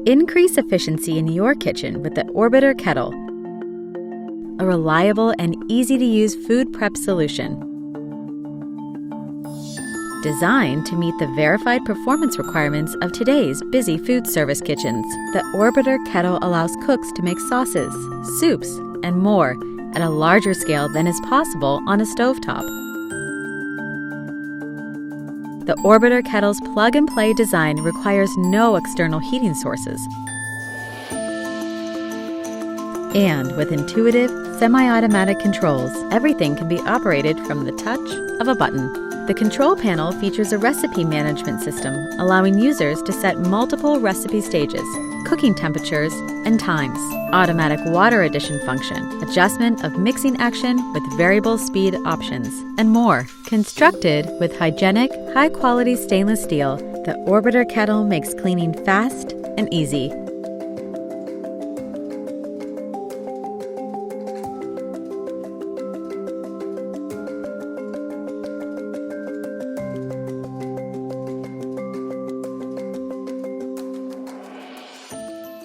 Increase efficiency in your kitchen with the Orbiter Kettle, a reliable and easy-to-use food prep solution. Designed to meet the verified performance requirements of today's busy food service kitchens, the Orbiter Kettle allows cooks to make sauces, soups, and more at a larger scale than is possible on a stovetop. The Orbiter Kettle's plug-and-play design requires no external heating sources. And with intuitive, semi-automatic controls, everything can be operated from the touch of a button. The control panel features a recipe management system, allowing users to set multiple recipe stages, cooking temperatures, and times, automatic water addition function, adjustment of mixing action with variable speed options, and more. Constructed with hygienic, high-quality stainless steel, the Orbiter Kettle makes cleaning fast and easy.